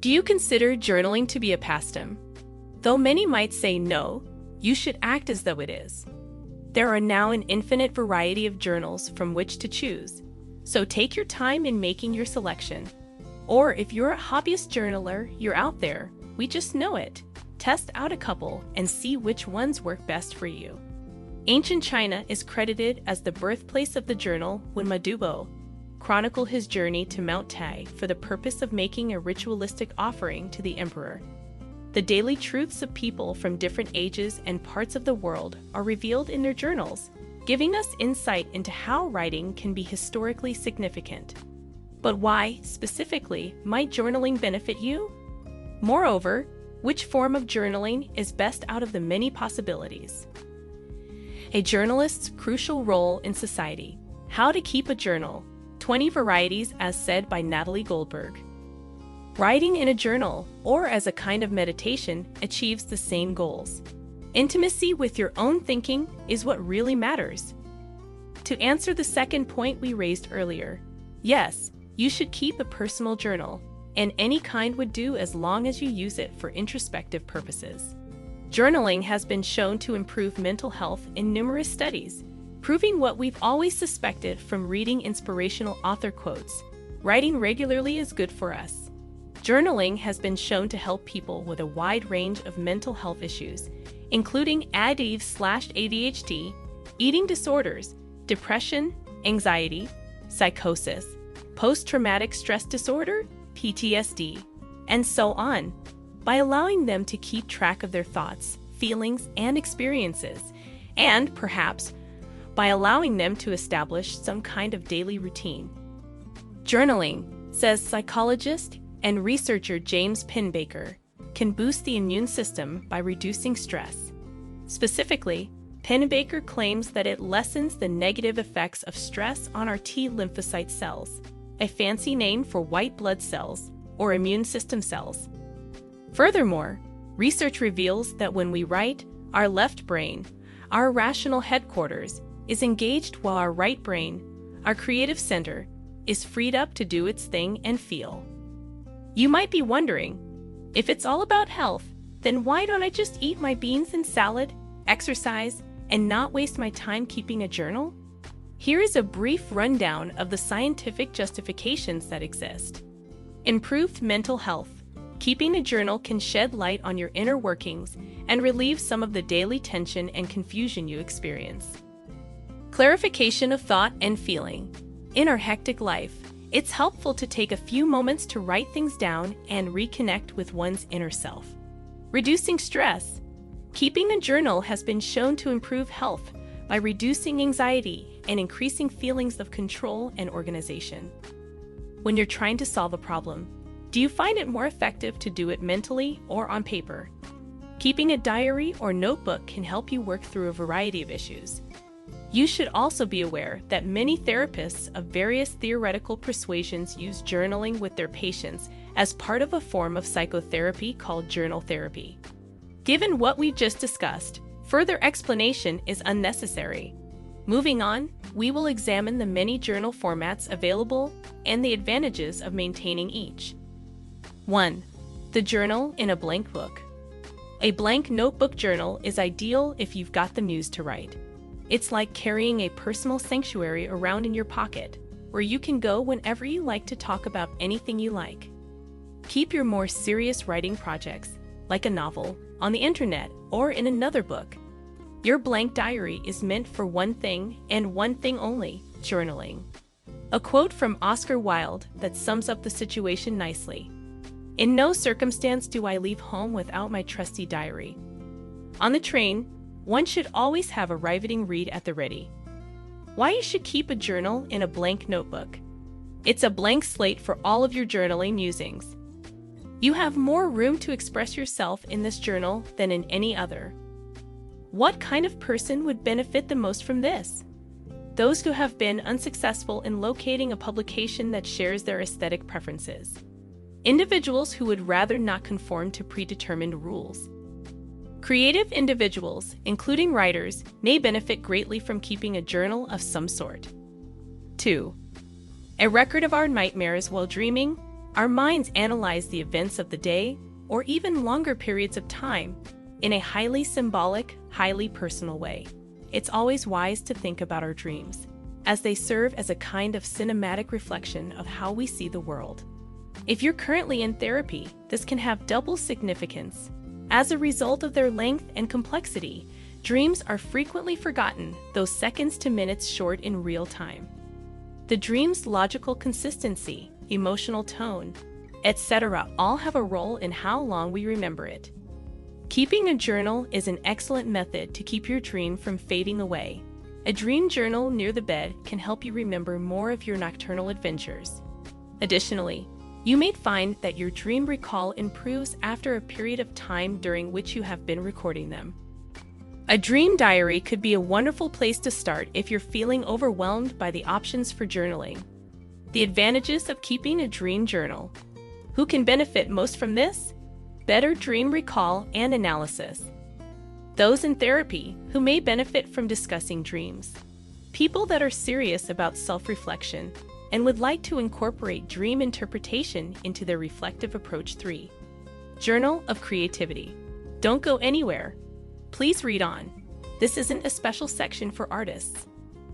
Do you consider journaling to be a pastime? Though many might say no, you should act as though it is. There are now an infinite variety of journals from which to choose, so take your time in making your selection. Or if you're a hobbyist journaler, you're out there, we just know it. Test out a couple and see which ones work best for you. Ancient China is credited as the birthplace of the journal when Ma Dubo chronicled his journey to Mount Tai for the purpose of making a ritualistic offering to the emperor. The daily truths of people from different ages and parts of the world are revealed in their journals, giving us insight into how writing can be historically significant. But why, specifically, might journaling benefit you? Moreover, which form of journaling is best out of the many possibilities? A journalist's crucial role in society. How to keep a journal. 20 varieties as said by Natalie Goldberg. Writing in a journal, or as a kind of meditation, achieves the same goals. Intimacy with your own thinking is what really matters. To answer the second point we raised earlier, yes, you should keep a personal journal, and any kind would do as long as you use it for introspective purposes. Journaling has been shown to improve mental health in numerous studies, proving what we've always suspected from reading inspirational author quotes. Writing regularly is good for us. Journaling has been shown to help people with a wide range of mental health issues, including ADHD, eating disorders, depression, anxiety, psychosis, post-traumatic stress disorder, PTSD, and so on, by allowing them to keep track of their thoughts, feelings, and experiences, and perhaps by allowing them to establish some kind of daily routine. Journaling, says psychologist and researcher James Pennebaker, can boost the immune system by reducing stress. Specifically, Pennebaker claims that it lessens the negative effects of stress on our T lymphocyte cells, a fancy name for white blood cells or immune system cells. Furthermore, research reveals that when we write, our left brain, our rational headquarters, is engaged while our right brain, our creative center, is freed up to do its thing and feel. You might be wondering, if it's all about health, then why don't I just eat my beans and salad, exercise, and not waste my time keeping a journal? Here is a brief rundown of the scientific justifications that exist. Improved mental health. Keeping a journal can shed light on your inner workings and relieve some of the daily tension and confusion you experience. Clarification of thought and feeling. In our hectic life, it's helpful to take a few moments to write things down and reconnect with one's inner self. Reducing stress. Keeping a journal has been shown to improve health by reducing anxiety and increasing feelings of control and organization. When you're trying to solve a problem, do you find it more effective to do it mentally or on paper? Keeping a diary or notebook can help you work through a variety of issues. You should also be aware that many therapists of various theoretical persuasions use journaling with their patients as part of a form of psychotherapy called journal therapy. Given what we've just discussed, further explanation is unnecessary. Moving on, we will examine the many journal formats available and the advantages of maintaining each. 1. The journal in a blank book. A blank notebook journal is ideal if you've got the muse to write. It's like carrying a personal sanctuary around in your pocket, where you can go whenever you like to talk about anything you like. Keep your more serious writing projects, like a novel, on the internet or in another book. Your blank diary is meant for one thing and one thing only, journaling. A quote from Oscar Wilde that sums up the situation nicely. "In no circumstance do I leave home without my trusty diary." On the train, one should always have a riveting read at the ready. Why you should keep a journal in a blank notebook. It's a blank slate for all of your journaling musings. You have more room to express yourself in this journal than in any other. What kind of person would benefit the most from this? Those who have been unsuccessful in locating a publication that shares their aesthetic preferences. Individuals who would rather not conform to predetermined rules. Creative individuals, including writers, may benefit greatly from keeping a journal of some sort. 2. A record of our nightmares while dreaming, Our minds analyze the events of the day, or even longer periods of time, in a highly symbolic, highly personal way. It's always wise to think about our dreams, as they serve as a kind of cinematic reflection of how we see the world. If you're currently in therapy, this can have double significance. As a result of their length and complexity, dreams are frequently forgotten, though seconds to minutes short in real time. The dream's logical consistency, emotional tone, etc. all have a role in how long we remember it. Keeping a journal is an excellent method to keep your dream from fading away. A dream journal near the bed can help you remember more of your nocturnal adventures. Additionally, you may find that your dream recall improves after a period of time during which you have been recording them. A dream diary could be a wonderful place to start if you're feeling overwhelmed by the options for journaling. The advantages of keeping a dream journal. Who can benefit most from this? Better dream recall and analysis. Those in therapy who may benefit from discussing dreams. People that are serious about self-reflection and would like to incorporate dream interpretation into their reflective approach. 3. Journal of Creativity. Don't go anywhere. Please read on. This isn't a special section for artists.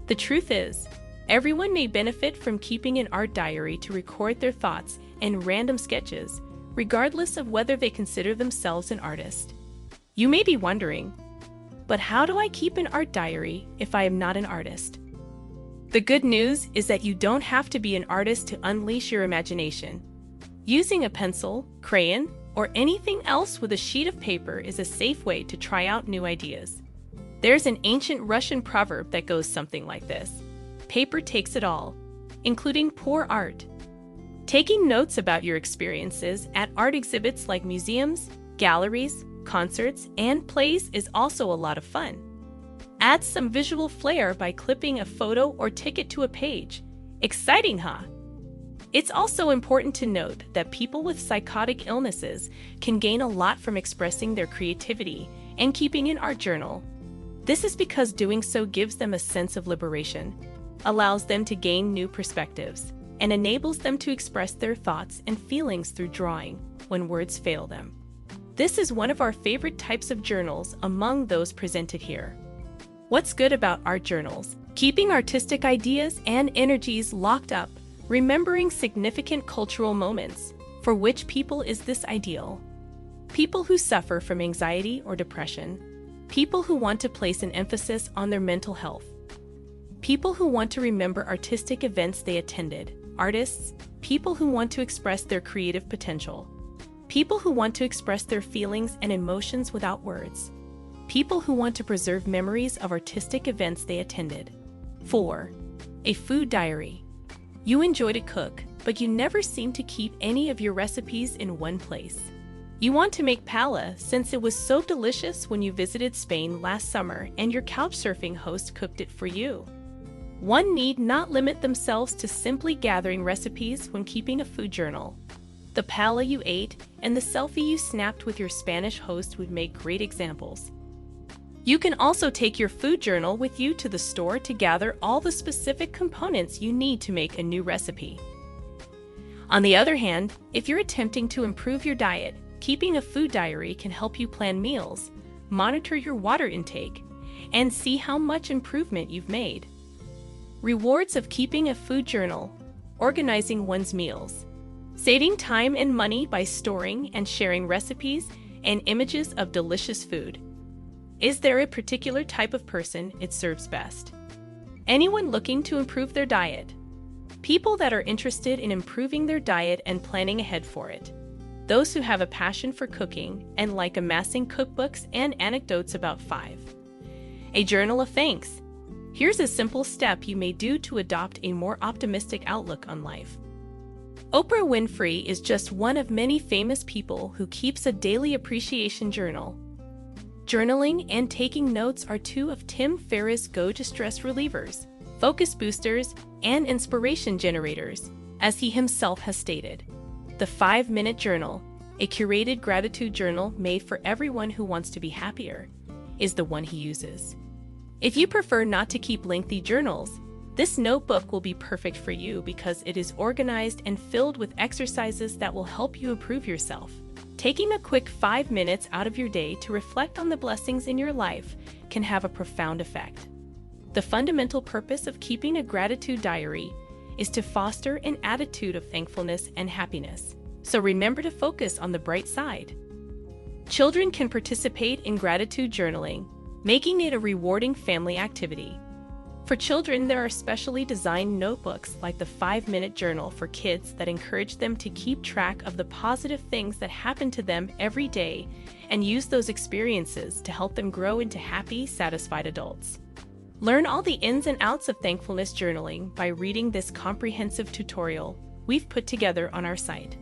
The truth is, everyone may benefit from keeping an art diary to record their thoughts and random sketches, regardless of whether they consider themselves an artist. You may be wondering, but how do I keep an art diary if I am not an artist? The good news is that you don't have to be an artist to unleash your imagination. Using a pencil, crayon, or anything else with a sheet of paper is a safe way to try out new ideas. There's an ancient Russian proverb that goes something like this: paper takes it all, including poor art. Taking notes about your experiences at art exhibits like museums, galleries, concerts, and plays is also a lot of fun. Add some visual flair by clipping a photo or ticket to a page. Exciting, huh? It's also important to note that people with psychotic illnesses can gain a lot from expressing their creativity and keeping an art journal. This is because doing so gives them a sense of liberation, allows them to gain new perspectives, and enables them to express their thoughts and feelings through drawing when words fail them. This is one of our favorite types of journals among those presented here. What's good about art journals? Keeping artistic ideas and energies locked up, remembering significant cultural moments. For which people is this ideal? People who suffer from anxiety or depression. People who want to place an emphasis on their mental health. People who want to remember artistic events they attended. Artists. People who want to express their creative potential. People who want to express their feelings and emotions without words. People who want to preserve memories of artistic events they attended. 4. A food diary. You enjoy to cook, but you never seem to keep any of your recipes in one place. You want to make paella since it was so delicious when you visited Spain last summer and your couchsurfing host cooked it for you. One need not limit themselves to simply gathering recipes when keeping a food journal. The paella you ate and the selfie you snapped with your Spanish host would make great examples. You can also take your food journal with you to the store to gather all the specific components you need to make a new recipe. On the other hand, if you're attempting to improve your diet, keeping a food diary can help you plan meals, monitor your water intake, and see how much improvement you've made. Rewards of keeping a food journal: organizing one's meals, saving time and money by storing and sharing recipes and images of delicious food. Is there a particular type of person it serves best? Anyone looking to improve their diet. People that are interested in improving their diet and planning ahead for it. Those who have a passion for cooking and like amassing cookbooks and anecdotes about 5. A journal of thanks. Here's a simple step you may do to adopt a more optimistic outlook on life. Oprah Winfrey is just one of many famous people who keeps a daily appreciation journal. Journaling and taking notes are 2 of Tim Ferriss' go-to-stress relievers, focus boosters, and inspiration generators, as he himself has stated. The 5-Minute Journal, a curated gratitude journal made for everyone who wants to be happier, is the one he uses. If you prefer not to keep lengthy journals, This notebook will be perfect for you because it is organized and filled with exercises that will help you improve yourself. Taking a quick 5 minutes out of your day to reflect on the blessings in your life can have a profound effect. The fundamental purpose of keeping a gratitude diary is to foster an attitude of thankfulness and happiness. So remember to focus on the bright side. Children can participate in gratitude journaling, making it a rewarding family activity. For children, there are specially designed notebooks like the 5-minute journal for kids that encourage them to keep track of the positive things that happen to them every day and use those experiences to help them grow into happy, satisfied adults. Learn all the ins and outs of thankfulness journaling by reading this comprehensive tutorial we've put together on our site.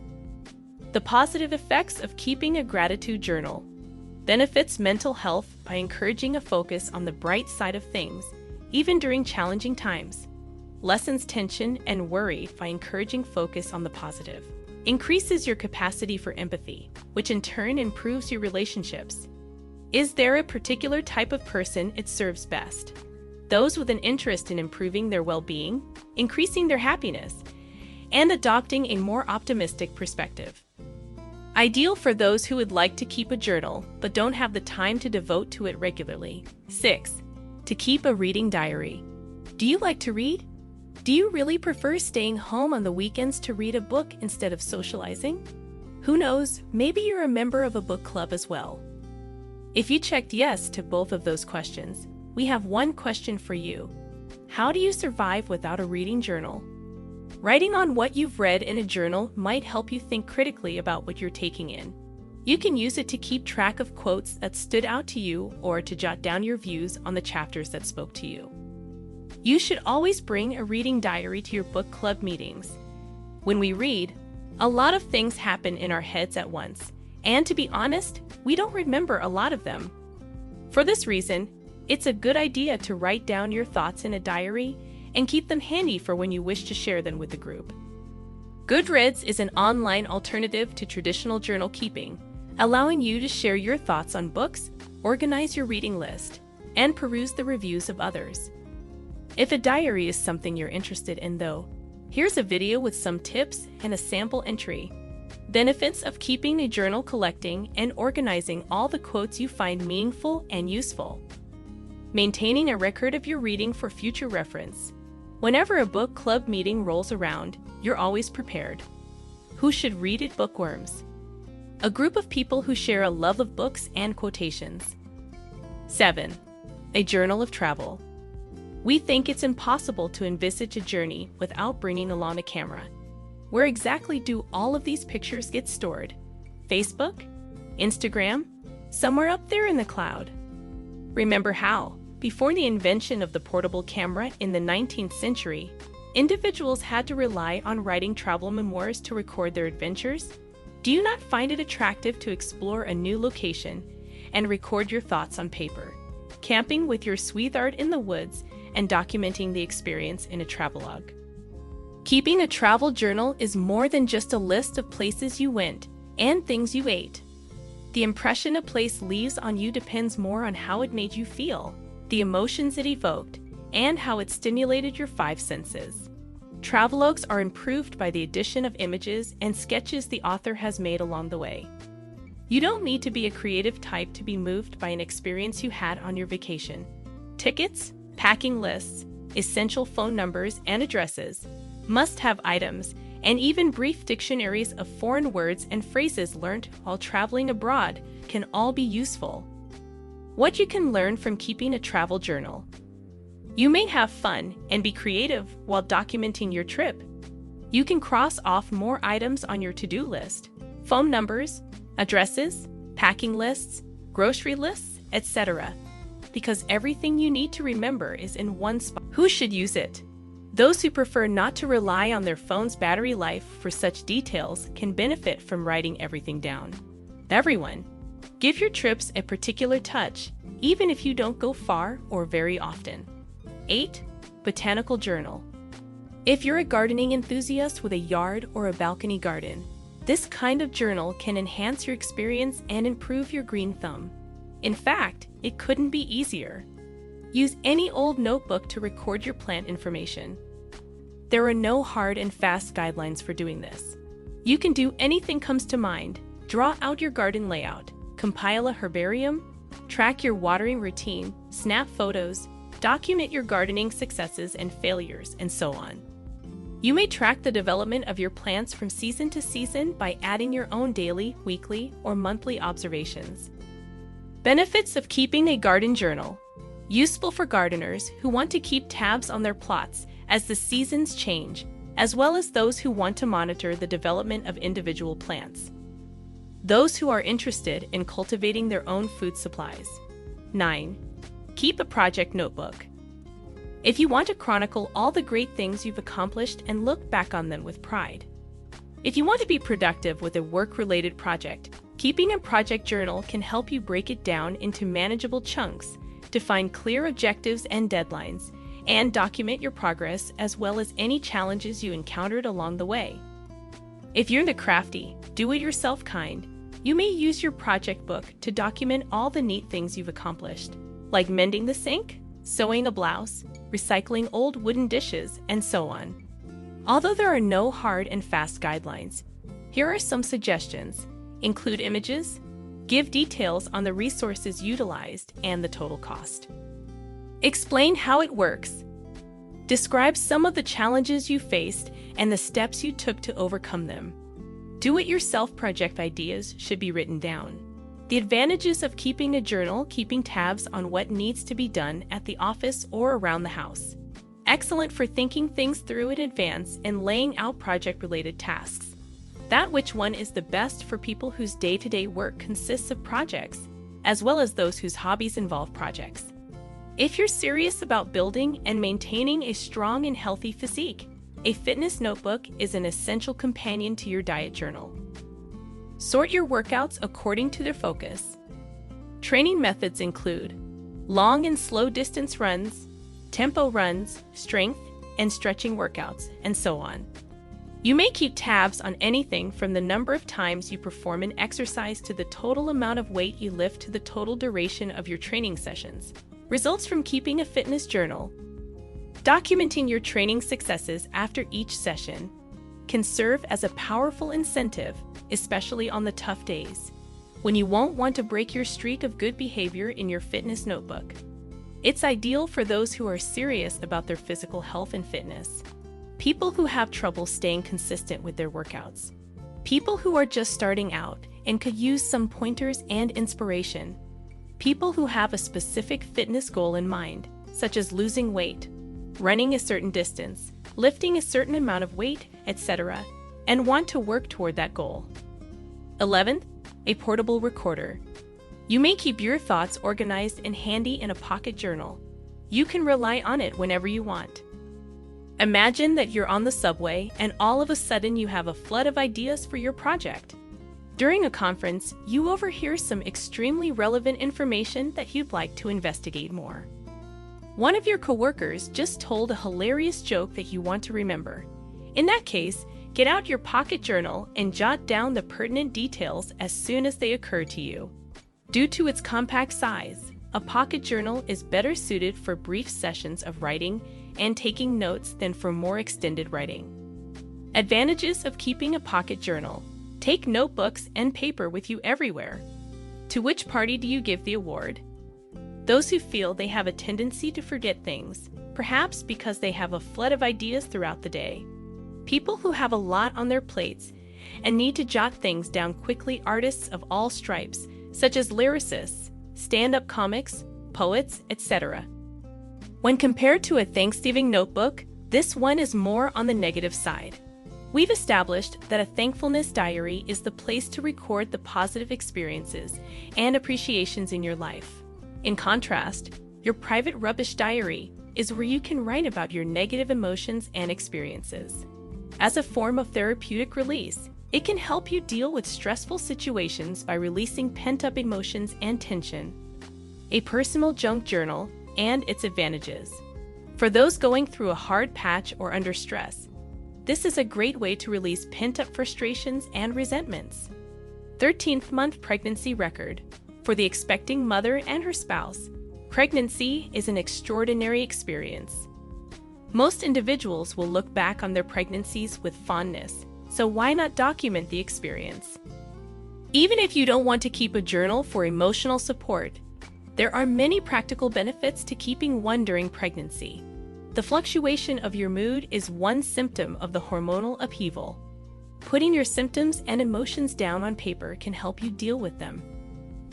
The positive effects of keeping a gratitude journal benefits mental health by encouraging a focus on the bright side of things, even during challenging times. Lessens tension and worry by encouraging focus on the positive. Increases your capacity for empathy, which in turn improves your relationships. Is there a particular type of person it serves best? Those with an interest in improving their well-being, increasing their happiness, and adopting a more optimistic perspective. Ideal for those who would like to keep a journal but don't have the time to devote to it regularly. 6. To keep a reading diary. Do you like to read? Do you really prefer staying home on the weekends to read a book instead of socializing? Who knows, maybe you're a member of a book club as well. If you checked yes to both of those questions, we have one question for you. How do you survive without a reading journal? Writing on what you've read in a journal might help you think critically about what you're taking in. You can use it to keep track of quotes that stood out to you or to jot down your views on the chapters that spoke to you. You should always bring a reading diary to your book club meetings. When we read, a lot of things happen in our heads at once, and to be honest, we don't remember a lot of them. For this reason, it's a good idea to write down your thoughts in a diary and keep them handy for when you wish to share them with the group. Goodreads is an online alternative to traditional journal keeping, allowing you to share your thoughts on books, organize your reading list, and peruse the reviews of others. If a diary is something you're interested in though, here's a video with some tips and a sample entry. Benefits of keeping a journal, collecting and organizing all the quotes you find meaningful and useful. Maintaining a record of your reading for future reference. Whenever a book club meeting rolls around, you're always prepared. Who should read it? Bookworms. A group of people who share a love of books and quotations. 7. A journal of travel. We think it's impossible to envisage a journey without bringing along a camera. Where exactly do all of these pictures get stored? Facebook? Instagram? Somewhere up there in the cloud. Remember how, before the invention of the portable camera in the 19th century, individuals had to rely on writing travel memoirs to record their adventures? Do you not find it attractive to explore a new location and record your thoughts on paper, camping with your sweetheart in the woods and documenting the experience in a travelogue? Keeping a travel journal is more than just a list of places you went and things you ate. The impression a place leaves on you depends more on how it made you feel, the emotions it evoked, and how it stimulated your 5 senses. Travelogues are improved by the addition of images and sketches the author has made along the way. You don't need to be a creative type to be moved by an experience you had on your vacation. Tickets, packing lists, essential phone numbers and addresses, must-have items, and even brief dictionaries of foreign words and phrases learned while traveling abroad can all be useful. What you can learn from keeping a travel journal. You may have fun and be creative while documenting your trip. You can cross off more items on your to-do list, phone numbers, addresses, packing lists, grocery lists, etc., because everything you need to remember is in one spot. Who should use it? Those who prefer not to rely on their phone's battery life for such details can benefit from writing everything down. Everyone. Give your trips a particular touch, even if you don't go far or very often. 8. Botanical journal. If you're a gardening enthusiast with a yard or a balcony garden, this kind of journal can enhance your experience and improve your green thumb. In fact, it couldn't be easier. Use any old notebook to record your plant information. There are no hard and fast guidelines for doing this. You can do anything comes to mind. Draw out your garden layout, compile a herbarium, track your watering routine, snap photos, document your gardening successes and failures, and so on. You may track the development of your plants from season to season by adding your own daily, weekly, or monthly observations. Benefits of keeping a garden journal. Useful for gardeners who want to keep tabs on their plots as the seasons change, as well as those who want to monitor the development of individual plants. Those who are interested in cultivating their own food supplies. 9. Keep a project notebook. If you want to chronicle all the great things you've accomplished and look back on them with pride. If you want to be productive with a work-related project, keeping a project journal can help you break it down into manageable chunks, define clear objectives and deadlines, and document your progress as well as any challenges you encountered along the way. If you're the crafty, do-it-yourself kind, you may use your project book to document all the neat things you've accomplished, like mending the sink, sewing a blouse, recycling old wooden dishes, and so on. Although there are no hard and fast guidelines, here are some suggestions. Include images, give details on the resources utilized and the total cost. Explain how it works. Describe some of the challenges you faced and the steps you took to overcome them. Do-it-yourself project ideas should be written down. The advantages of keeping a journal, keeping tabs on what needs to be done at the office or around the house. Excellent for thinking things through in advance and laying out project-related tasks. That which one is the best for people whose day-to-day work consists of projects, as well as those whose hobbies involve projects. If you're serious about building and maintaining a strong and healthy physique, a fitness notebook is an essential companion to your diet journal. Sort your workouts according to their focus. Training methods include long and slow distance runs, tempo runs, strength and stretching workouts, and so on. You may keep tabs on anything from the number of times you perform an exercise to the total amount of weight you lift to the total duration of your training sessions. Results from keeping a fitness journal. Documenting your training successes after each session can serve as a powerful incentive, especially on the tough days, when you won't want to break your streak of good behavior in your fitness notebook. It's ideal for those who are serious about their physical health and fitness. People who have trouble staying consistent with their workouts. People who are just starting out and could use some pointers and inspiration. People who have a specific fitness goal in mind, such as losing weight, running a certain distance, lifting a certain amount of weight, etc., and want to work toward that goal. 11th, a portable recorder. You may keep your thoughts organized and handy in a pocket journal. You can rely on it whenever you want. Imagine that you're on the subway and all of a sudden you have a flood of ideas for your project. During a conference, you overhear some extremely relevant information that you'd like to investigate more. One of your coworkers just told a hilarious joke that you want to remember. In that case, get out your pocket journal and jot down the pertinent details as soon as they occur to you. Due to its compact size, a pocket journal is better suited for brief sessions of writing and taking notes than for more extended writing. Advantages of keeping a pocket journal. Take notebooks and paper with you everywhere. To which party do you give the award? Those who feel they have a tendency to forget things, perhaps because they have a flood of ideas throughout the day. People who have a lot on their plates and need to jot things down quickly. Artists of all stripes, such as lyricists, stand-up comics, poets, etc. When compared to a Thanksgiving notebook, this one is more on the negative side. We've established that a thankfulness diary is the place to record the positive experiences and appreciations in your life. In contrast, your private rubbish diary is where you can write about your negative emotions and experiences. As a form of therapeutic release, it can help you deal with stressful situations by releasing pent-up emotions and tension. A personal junk journal and its advantages. For those going through a hard patch or under stress, this is a great way to release pent-up frustrations and resentments. 13th month pregnancy record. For the expecting mother and her spouse, Pregnancy is an extraordinary experience. Most individuals will look back on their pregnancies with fondness, so why not document the experience? Even if you don't want to keep a journal for emotional support, there are many practical benefits to keeping one during pregnancy. The fluctuation of your mood is one symptom of the hormonal upheaval. Putting your symptoms and emotions down on paper can help you deal with them.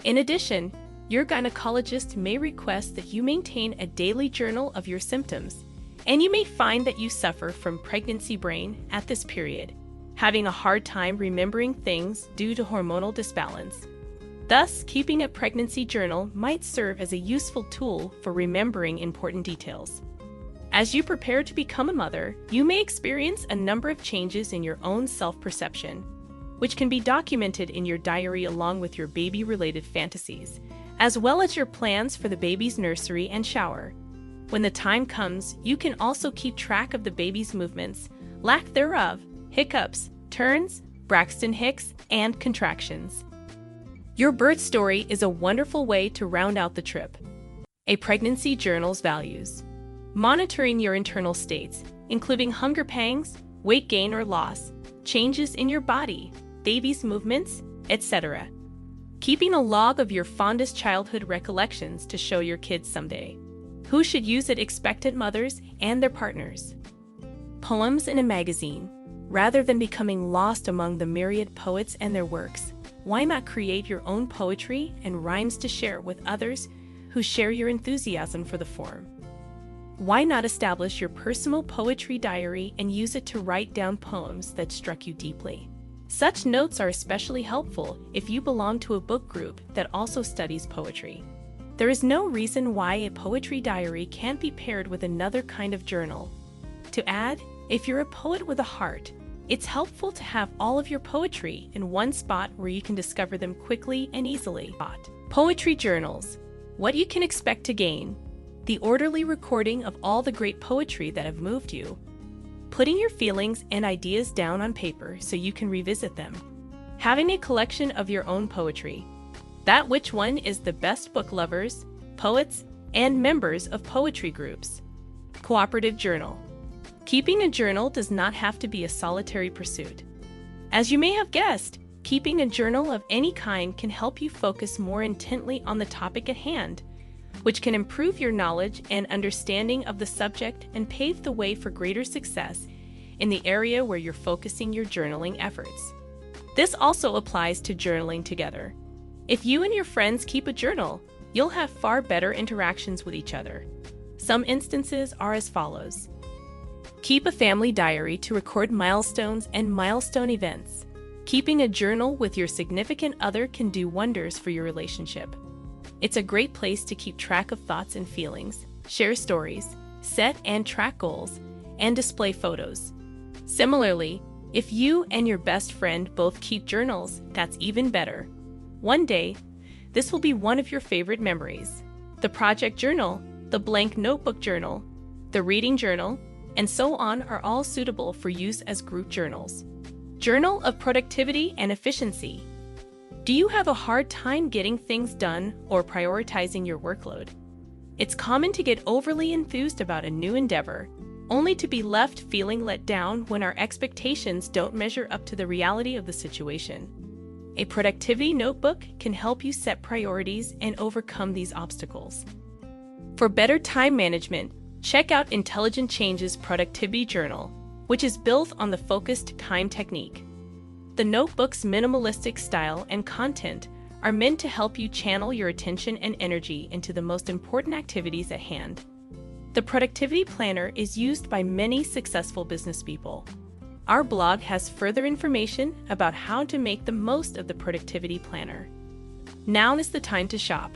In addition, your gynecologist may request that you maintain a daily journal of your symptoms, and you may find that you suffer from pregnancy brain at this period, having a hard time remembering things due to hormonal disbalance. Thus, keeping a pregnancy journal might serve as a useful tool for remembering important details. As you prepare to become a mother, you may experience a number of changes in your own self-perception, which can be documented in your diary along with your baby-related fantasies, as well as your plans for the baby's nursery and shower. When the time comes, you can also keep track of the baby's movements, lack thereof, hiccups, turns, Braxton Hicks, and contractions. Your birth story is a wonderful way to round out the trip. A pregnancy journal's values. Monitoring your internal states, including hunger pangs, weight gain or loss, changes in your body, baby's movements, etc. Keeping a log of your fondest childhood recollections to show your kids someday. Who should use it? Expectant mothers and their partners. Poems in a magazine. Rather than becoming lost among the myriad poets and their works, why not create your own poetry and rhymes to share with others who share your enthusiasm for the form? Why not establish your personal poetry diary and use it to write down poems that struck you deeply? Such notes are especially helpful if you belong to a book group that also studies poetry. There is no reason why a poetry diary can't be paired with another kind of journal. To add, if you're a poet with a heart, it's helpful to have all of your poetry in one spot where you can discover them quickly and easily. Poetry journals. What you can expect to gain. The orderly recording of all the great poetry that have moved you. Putting your feelings and ideas down on paper so you can revisit them. Having a collection of your own poetry. That which one is the best book lovers, poets, and members of poetry groups. Cooperative journal. Keeping a journal does not have to be a solitary pursuit. As you may have guessed, keeping a journal of any kind can help you focus more intently on the topic at hand, which can improve your knowledge and understanding of the subject and pave the way for greater success in the area where you're focusing your journaling efforts. This also applies to journaling together. If you and your friends keep a journal, you'll have far better interactions with each other. Some instances are as follows. Keep a family diary to record milestones and milestone events. Keeping a journal with your significant other can do wonders for your relationship. It's a great place to keep track of thoughts and feelings, share stories, set and track goals, and display photos. Similarly, if you and your best friend both keep journals, that's even better. One day, this will be one of your favorite memories. The project journal, the blank notebook journal, the reading journal, and so on are all suitable for use as group journals. Journal of productivity and efficiency. Do you have a hard time getting things done or prioritizing your workload? It's common to get overly enthused about a new endeavor, only to be left feeling let down when our expectations don't measure up to the reality of the situation. A productivity notebook can help you set priorities and overcome these obstacles. For better time management, check out Intelligent Change's Productivity Journal, which is built on the focused time technique. The notebook's minimalistic style and content are meant to help you channel your attention and energy into the most important activities at hand. The Productivity Planner is used by many successful business people. Our blog has further information about how to make the most of the Productivity Planner. Now is the time to shop.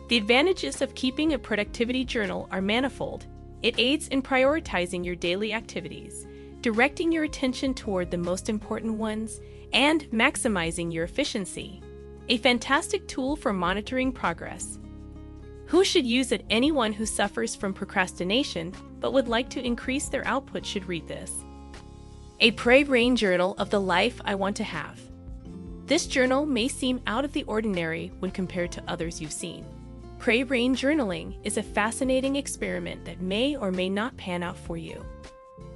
The advantages of keeping a productivity journal are manifold. It aids in prioritizing your daily activities, directing your attention toward the most important ones, and maximizing your efficiency. A fantastic tool for monitoring progress. Who should use it? Anyone who suffers from procrastination but would like to increase their output should read this. A Pray-Rain Journal of the Life I Want to Have. This journal may seem out of the ordinary when compared to others you've seen. Pray rain journaling is a fascinating experiment that may or may not pan out for you.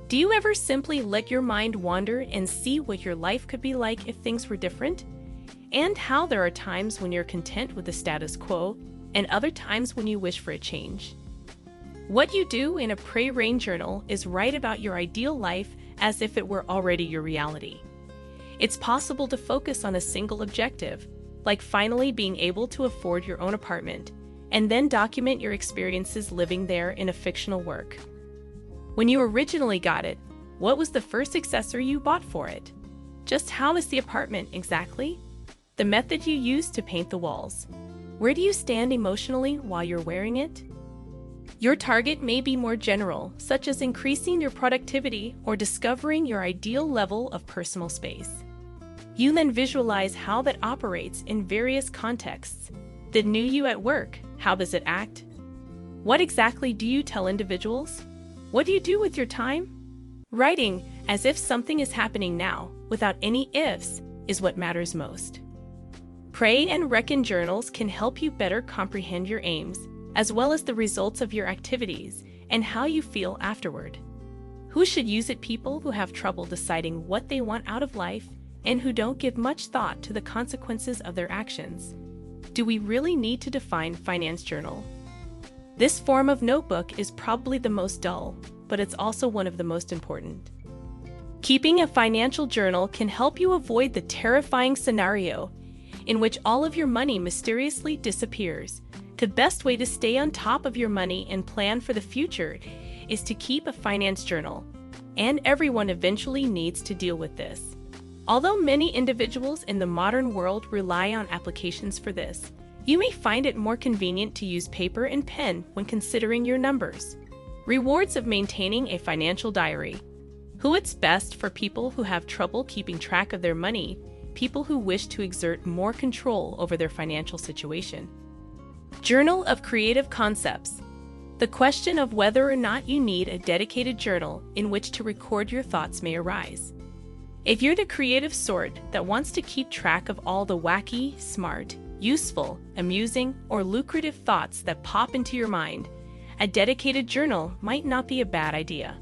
Do you ever simply let your mind wander and see what your life could be like if things were different? And how there are times when you're content with the status quo and other times when you wish for a change? What you do in a pray rain journal is write about your ideal life as if it were already your reality. It's possible to focus on a single objective, like finally being able to afford your own apartment, and then document your experiences living there in a fictional work. When you originally got it, what was the first accessory you bought for it? Just how is the apartment exactly? The method you used to paint the walls. Where do you stand emotionally while you're wearing it? Your target may be more general, such as increasing your productivity or discovering your ideal level of personal space. You then visualize how that operates in various contexts. The new you at work, how does it act? What exactly do you tell individuals? What do you do with your time? Writing as if something is happening now, without any ifs, is what matters most. Pray and reckon journals can help you better comprehend your aims, as well as the results of your activities and how you feel afterward. Who should use it? People who have trouble deciding what they want out of life and who don't give much thought to the consequences of their actions. Do we really need to define finance journal? This form of notebook is probably the most dull, but it's also one of the most important. Keeping a financial journal can help you avoid the terrifying scenario in which all of your money mysteriously disappears. The best way to stay on top of your money and plan for the future is to keep a finance journal, and everyone eventually needs to deal with this. Although many individuals in the modern world rely on applications for this, you may find it more convenient to use paper and pen when considering your numbers. Rewards of maintaining a financial diary. Who it's best for people who have trouble keeping track of their money, people who wish to exert more control over their financial situation. Journal of Creative Concepts. The question of whether or not you need a dedicated journal in which to record your thoughts may arise. If you're the creative sort that wants to keep track of all the wacky, smart, useful, amusing, or lucrative thoughts that pop into your mind, a dedicated journal might not be a bad idea.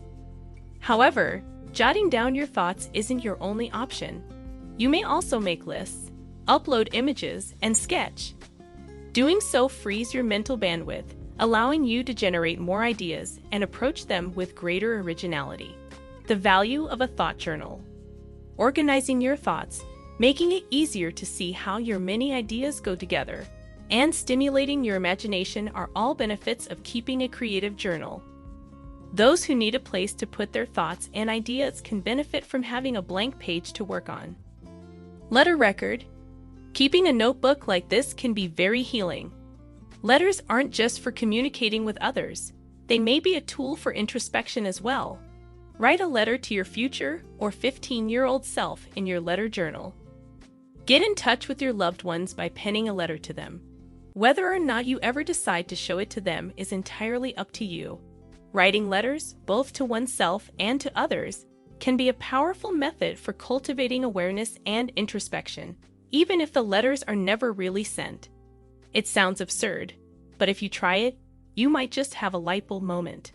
However, jotting down your thoughts isn't your only option. You may also make lists, upload images, and sketch. Doing so frees your mental bandwidth, allowing you to generate more ideas and approach them with greater originality. The value of a thought journal. Organizing your thoughts, making it easier to see how your many ideas go together, and stimulating your imagination are all benefits of keeping a creative journal. Those who need a place to put their thoughts and ideas can benefit from having a blank page to work on. Letter record. Keeping a notebook like this can be very healing. Letters aren't just for communicating with others. They may be a tool for introspection as well. Write a letter to your future or 15-year-old self in your letter journal. Get in touch with your loved ones by penning a letter to them. Whether or not you ever decide to show it to them is entirely up to you. Writing letters, both to oneself and to others, can be a powerful method for cultivating awareness and introspection, even if the letters are never really sent. It sounds absurd, but if you try it, you might just have a light bulb moment.